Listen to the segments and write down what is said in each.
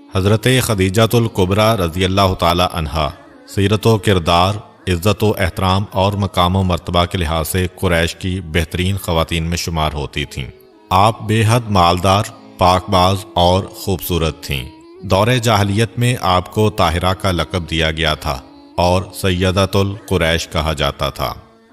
حضرت خدیجۃ الکبریٰ رضی اللہ تعالی عنہا سیرت و کردار، عزت و احترام اور مقام و مرتبہ کے لحاظ سے قریش کی بہترین خواتین میں شمار ہوتی تھیں۔ آپ بے حد مالدار، پاک باز اور خوبصورت تھیں۔ دور جاہلیت میں آپ کو طاہرہ کا لقب دیا گیا تھا اور سیدۃ القریش کہا جاتا تھا۔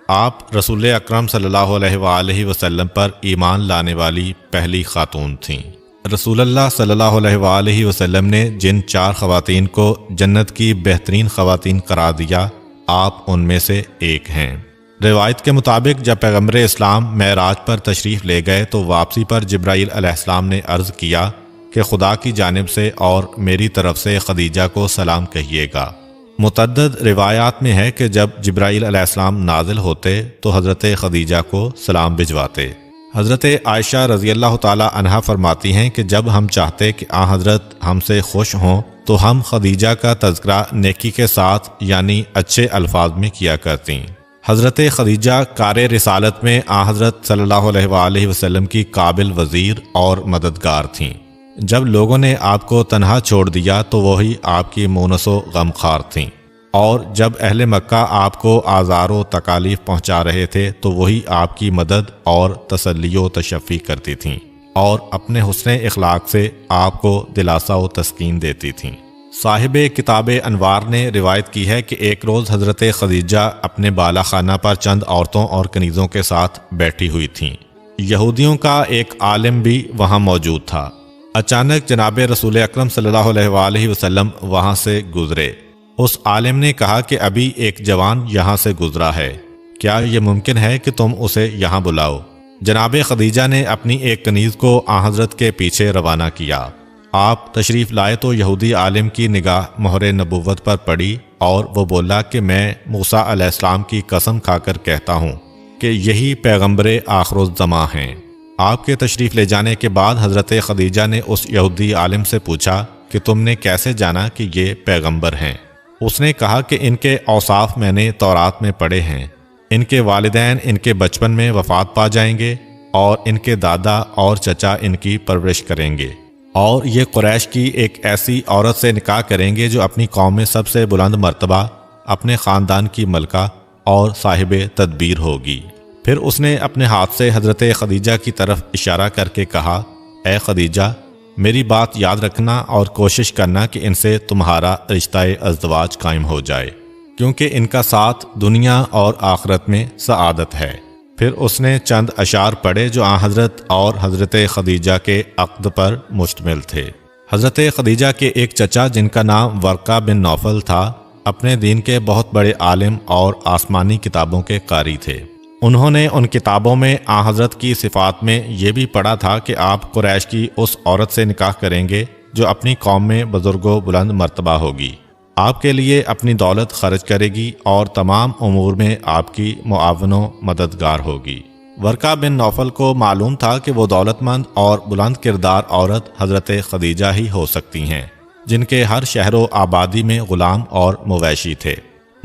آپ رسول اکرم صلی اللہ علیہ وآلہ وسلم پر ایمان لانے والی پہلی خاتون تھیں۔ رسول اللہ صلی اللہ علیہ وآلہ وسلم نے جن 4 خواتین کو جنت کی بہترین خواتین قرار دیا، آپ ان میں سے ایک ہیں۔ روایت کے مطابق جب پیغمبر اسلام معراج پر تشریف لے گئے تو واپسی پر جبرائیل علیہ السلام نے عرض کیا کہ خدا کی جانب سے اور میری طرف سے خدیجہ کو سلام کہیے گا۔ متعدد روایات میں ہے کہ جب جبرائیل علیہ السلام نازل ہوتے تو حضرت خدیجہ کو سلام بھجواتے۔ حضرت عائشہ رضی اللہ تعالی عنہا فرماتی ہیں کہ جب ہم چاہتے کہ حضرت ہم سے خوش ہوں تو ہم خدیجہ کا تذکرہ نیکی کے ساتھ یعنی اچھے الفاظ میں کیا کرتیں۔ حضرت خدیجہ کار رسالت میں حضرت صلی اللہ علیہ وآلہ وسلم کی قابل وزیر اور مددگار تھیں۔ جب لوگوں نے آپ کو تنہا چھوڑ دیا تو وہی آپ کی مونس و غمخوار تھیں، اور جب اہل مکہ آپ کو آزار و تکالیف پہنچا رہے تھے تو وہی آپ کی مدد اور تسلی و تشفی کرتی تھیں، اور اپنے حسن اخلاق سے آپ کو دلاسا و تسکین دیتی تھیں۔ صاحب کتاب انوار نے روایت کی ہے کہ ایک روز حضرت خدیجہ اپنے بالا خانہ پر چند عورتوں اور کنیزوں کے ساتھ بیٹھی ہوئی تھیں۔ یہودیوں کا ایک عالم بھی وہاں موجود تھا۔ اچانک جناب رسول اکرم صلی اللہ علیہ وآلہ وسلم وہاں سے گزرے۔ اس عالم نے کہا کہ ابھی ایک جوان یہاں سے گزرا ہے، کیا یہ ممکن ہے کہ تم اسے یہاں بلاؤ؟ جناب خدیجہ نے اپنی ایک کنیز کو حضرت کے پیچھے روانہ کیا۔ آپ تشریف لائے تو یہودی عالم کی نگاہ مہر نبوت پر پڑی اور وہ بولا کہ میں موسیٰ علیہ السلام کی قسم کھا کر کہتا ہوں کہ یہی پیغمبر آخر الزماں ہیں۔ آپ کے تشریف لے جانے کے بعد حضرت خدیجہ نے اس یہودی عالم سے پوچھا کہ تم نے کیسے جانا کہ یہ پیغمبر ہیں؟ اس نے کہا کہ ان کے اوصاف میں نے تورات میں پڑھے ہیں، ان کے والدین ان کے بچپن میں وفات پا جائیں گے اور ان کے دادا اور چچا ان کی پرورش کریں گے، اور یہ قریش کی ایک ایسی عورت سے نکاح کریں گے جو اپنی قوم میں سب سے بلند مرتبہ، اپنے خاندان کی ملکہ اور صاحب تدبیر ہوگی۔ پھر اس نے اپنے ہاتھ سے حضرت خدیجہ کی طرف اشارہ کر کے کہا، اے خدیجہ، میری بات یاد رکھنا اور کوشش کرنا کہ ان سے تمہارا رشتہ ازدواج قائم ہو جائے، کیونکہ ان کا ساتھ دنیا اور آخرت میں سعادت ہے۔ پھر اس نے چند اشعار پڑھے جو حضرت اور حضرت خدیجہ کے عقد پر مشتمل تھے۔ حضرت خدیجہ کے ایک چچا جن کا نام ورقہ بن نوفل تھا، اپنے دین کے بہت بڑے عالم اور آسمانی کتابوں کے قاری تھے۔ انہوں نے ان کتابوں میں حضرت کی صفات میں یہ بھی پڑھا تھا کہ آپ قریش کی اس عورت سے نکاح کریں گے جو اپنی قوم میں بزرگ و بلند مرتبہ ہوگی، آپ کے لیے اپنی دولت خرچ کرے گی اور تمام امور میں آپ کی معاون و مددگار ہوگی۔ ورقہ بن نوفل کو معلوم تھا کہ وہ دولت مند اور بلند کردار عورت حضرت خدیجہ ہی ہو سکتی ہیں، جن کے ہر شہر و آبادی میں غلام اور مویشی تھے۔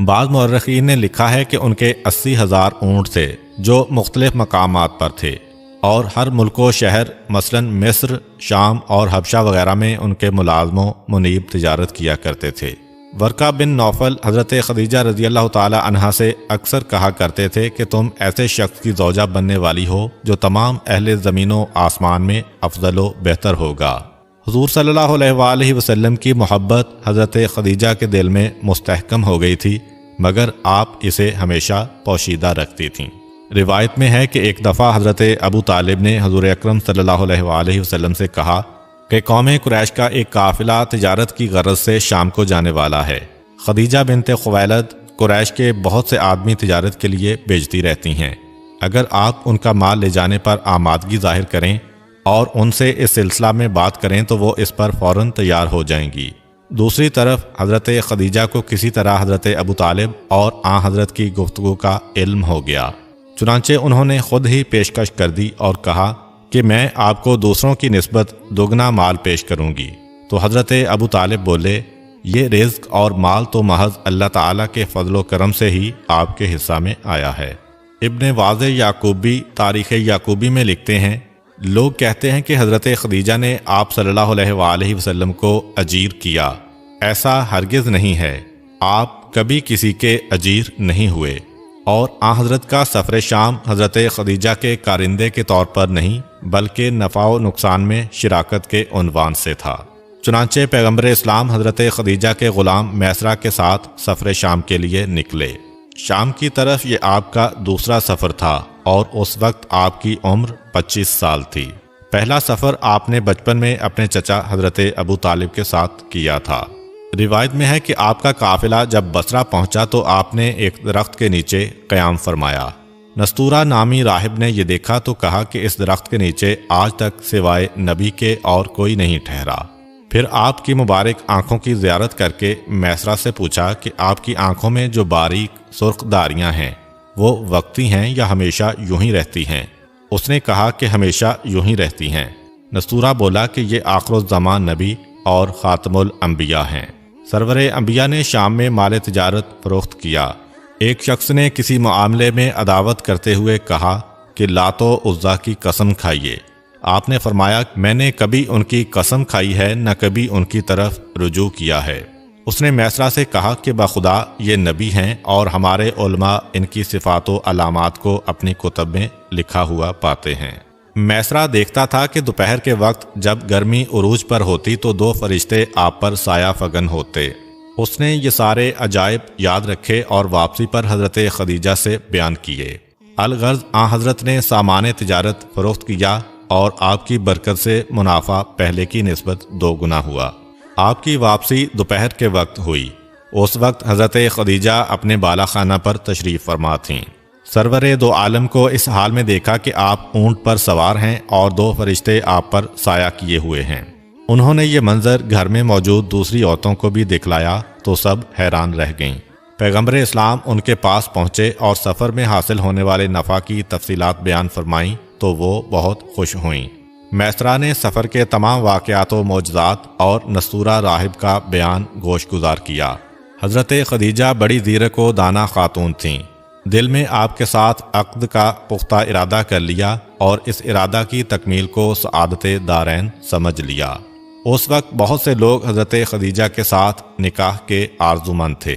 بعض مورخین نے لکھا ہے کہ ان کے 80,000 اونٹ تھے جو مختلف مقامات پر تھے، اور ہر ملک و شہر مثلا مصر، شام اور حبشہ وغیرہ میں ان کے ملازموں منیب تجارت کیا کرتے تھے۔ ورقہ بن نوفل حضرت خدیجہ رضی اللہ تعالی عنہا سے اکثر کہا کرتے تھے کہ تم ایسے شخص کی زوجہ بننے والی ہو جو تمام اہل زمین و آسمان میں افضل و بہتر ہوگا۔ حضور صلی اللہ علیہ وآلہ وسلم کی محبت حضرت خدیجہ کے دل میں مستحکم ہو گئی تھی، مگر آپ اسے ہمیشہ پوشیدہ رکھتی تھیں۔ روایت میں ہے کہ ایک دفعہ حضرت ابو طالب نے حضور اکرم صلی اللہ علیہ وآلہ وسلم سے کہا کہ قوم قریش کا ایک قافلہ تجارت کی غرض سے شام کو جانے والا ہے۔ خدیجہ بنت خویلد قریش کے بہت سے آدمی تجارت کے لیے بھیجتی رہتی ہیں، اگر آپ ان کا مال لے جانے پر آمادگی ظاہر کریں اور ان سے اس سلسلہ میں بات کریں تو وہ اس پر فوراً تیار ہو جائیں گی۔ دوسری طرف حضرت خدیجہ کو کسی طرح حضرت ابو طالب اور حضرت کی گفتگو کا علم ہو گیا، چنانچہ انہوں نے خود ہی پیشکش کر دی اور کہا کہ میں آپ کو دوسروں کی نسبت دگنا مال پیش کروں گی۔ تو حضرت ابو طالب بولے، یہ رزق اور مال تو محض اللہ تعالیٰ کے فضل و کرم سے ہی آپ کے حصہ میں آیا ہے۔ ابن واضح یعقوبی تاریخ یعقوبی میں لکھتے ہیں، لوگ کہتے ہیں کہ حضرت خدیجہ نے آپ صلی اللہ علیہ وآلہ وسلم کو اجیر کیا۔ ایسا ہرگز نہیں ہے، آپ کبھی کسی کے اجیر نہیں ہوئے، اور آن حضرت کا سفر شام حضرت خدیجہ کے کارندے کے طور پر نہیں بلکہ نفع و نقصان میں شراکت کے عنوان سے تھا۔ چنانچہ پیغمبر اسلام حضرت خدیجہ کے غلام میسرہ کے ساتھ سفر شام کے لیے نکلے۔ شام کی طرف یہ آپ کا دوسرا سفر تھا اور اس وقت آپ کی عمر 25 سال تھی۔ پہلا سفر آپ نے بچپن میں اپنے چچا حضرت ابو طالب کے ساتھ کیا تھا۔ روایت میں ہے کہ آپ کا قافلہ جب بصرہ پہنچا تو آپ نے ایک درخت کے نیچے قیام فرمایا۔ نستورہ نامی راہب نے یہ دیکھا تو کہا کہ اس درخت کے نیچے آج تک سوائے نبی کے اور کوئی نہیں ٹھہرا۔ پھر آپ کی مبارک آنکھوں کی زیارت کر کے میسرہ سے پوچھا کہ آپ کی آنکھوں میں جو باریک سرخ داریاں ہیں وہ وقتی ہیں یا ہمیشہ یوں ہی رہتی ہیں؟ اس نے کہا کہ ہمیشہ یوں ہی رہتی ہیں۔ نستورہ بولا کہ یہ آخر الزمان نبی اور خاتم الانبیاء ہیں۔ سرور انبیاء نے شام میں مال تجارت فروخت کیا۔ ایک شخص نے کسی معاملے میں عداوت کرتے ہوئے کہا کہ لات و عزیٰ کی قسم کھائیے۔ آپ نے فرمایا میں نے کبھی ان کی قسم کھائی ہے نہ کبھی ان کی طرف رجوع کیا ہے۔ اس نے میسرہ سے کہا کہ بخدا یہ نبی ہیں اور ہمارے علماء ان کی صفات و علامات کو اپنی کتب میں لکھا ہوا پاتے ہیں۔ میسرہ دیکھتا تھا کہ دوپہر کے وقت جب گرمی عروج پر ہوتی تو 2 فرشتے آپ پر سایہ فگن ہوتے۔ اس نے یہ سارے عجائب یاد رکھے اور واپسی پر حضرت خدیجہ سے بیان کیے۔ الغرض آن حضرت نے سامان تجارت فروخت کیا اور آپ کی برکت سے منافع پہلے کی نسبت 2 گنا ہوا۔ آپ کی واپسی دوپہر کے وقت ہوئی۔ اس وقت حضرت خدیجہ اپنے بالا خانہ پر تشریف فرما تھیں۔ سرور دو عالم کو اس حال میں دیکھا کہ آپ اونٹ پر سوار ہیں اور 2 فرشتے آپ پر سایہ کیے ہوئے ہیں۔ انہوں نے یہ منظر گھر میں موجود دوسری عورتوں کو بھی دکھلایا تو سب حیران رہ گئیں۔ پیغمبر اسلام ان کے پاس پہنچے اور سفر میں حاصل ہونے والے نفع کی تفصیلات بیان فرمائیں تو وہ بہت خوش ہوئیں۔ میسرہ نے سفر کے تمام واقعات و معجزات اور نستورہ راہب کا بیان گوش گزار کیا۔ حضرت خدیجہ بڑی زیرک و دانا خاتون تھیں۔ دل میں آپ کے ساتھ عقد کا پختہ ارادہ کر لیا اور اس ارادہ کی تکمیل کو سعادت دارین سمجھ لیا۔ اس وقت بہت سے لوگ حضرت خدیجہ کے ساتھ نکاح کے آرزومند تھے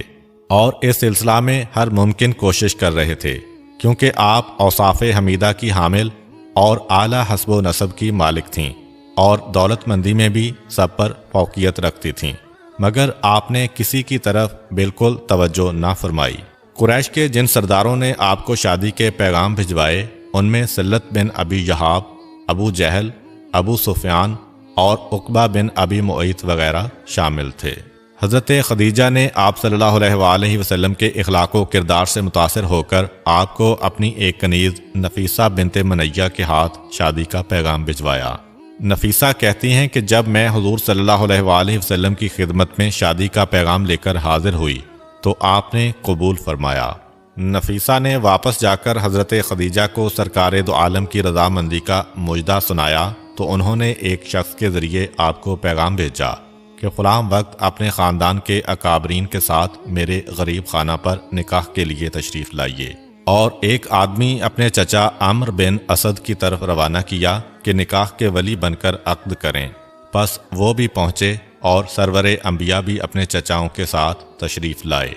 اور اس سلسلہ میں ہر ممکن کوشش کر رہے تھے، کیونکہ آپ اوصاف حمیدہ کی حامل اور اعلیٰ حسب و نسب کی مالک تھیں اور دولت مندی میں بھی سب پر فوقیت رکھتی تھیں، مگر آپ نے کسی کی طرف بالکل توجہ نہ فرمائی۔ قریش کے جن سرداروں نے آپ کو شادی کے پیغام بھجوائے ان میں سلت بن ابی یحاب، ابو جہل، ابو سفیان اور عقبہ بن ابی معیط وغیرہ شامل تھے۔ حضرت خدیجہ نے آپ صلی اللہ علیہ وآلہ وسلم کے اخلاق و کردار سے متاثر ہو کر آپ کو اپنی ایک کنیز نفیسہ بنت منیہ کے ہاتھ شادی کا پیغام بھجوایا۔ نفیسہ کہتی ہیں کہ جب میں حضور صلی اللہ علیہ وآلہ وسلم کی خدمت میں شادی کا پیغام لے کر حاضر ہوئی تو آپ نے قبول فرمایا۔ نفیسہ نے واپس جا کر حضرت خدیجہ کو سرکار دو عالم کی رضامندی کا مجدہ سنایا تو انہوں نے ایک شخص کے ذریعے آپ کو پیغام بھیجا کہ فلاں وقت اپنے خاندان کے اکابرین کے ساتھ میرے غریب خانہ پر نکاح کے لیے تشریف لائیے، اور ایک آدمی اپنے چچا عمرو بن اسد کی طرف روانہ کیا کہ نکاح کے ولی بن کر عقد کریں۔ پس وہ بھی پہنچے اور سرور انبیاء بھی اپنے چچاؤں کے ساتھ تشریف لائے۔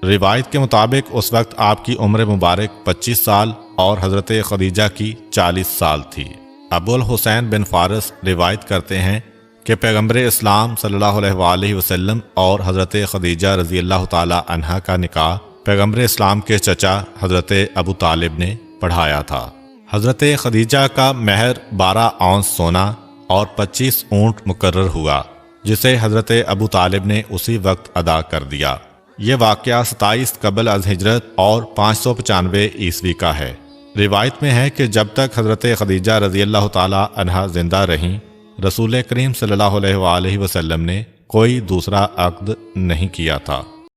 روایت کے مطابق اس وقت آپ کی عمر مبارک 25 سال اور حضرت خدیجہ کی 40 سال تھی۔ ابو الحسین بن فارس روایت کرتے ہیں کہ پیغمبر اسلام صلی اللہ علیہ وآلہ وسلم اور حضرت خدیجہ رضی اللہ تعالی عنہا کا نکاح پیغمبر اسلام کے چچا حضرت ابو طالب نے پڑھایا تھا۔ حضرت خدیجہ کا مہر 12 اونس سونا اور 25 اونٹ مقرر ہوا، جسے حضرت ابو طالب نے اسی وقت ادا کر دیا۔ یہ واقعہ 27 قبل از ہجرت اور 595 عیسوی کا ہے۔ روایت میں ہے کہ جب تک حضرت خدیجہ رضی اللہ تعالی عنہا زندہ رہیں، رسول کریم صلی اللہ علیہ وآلہ وسلم نے کوئی دوسرا عقد نہیں کیا تھا۔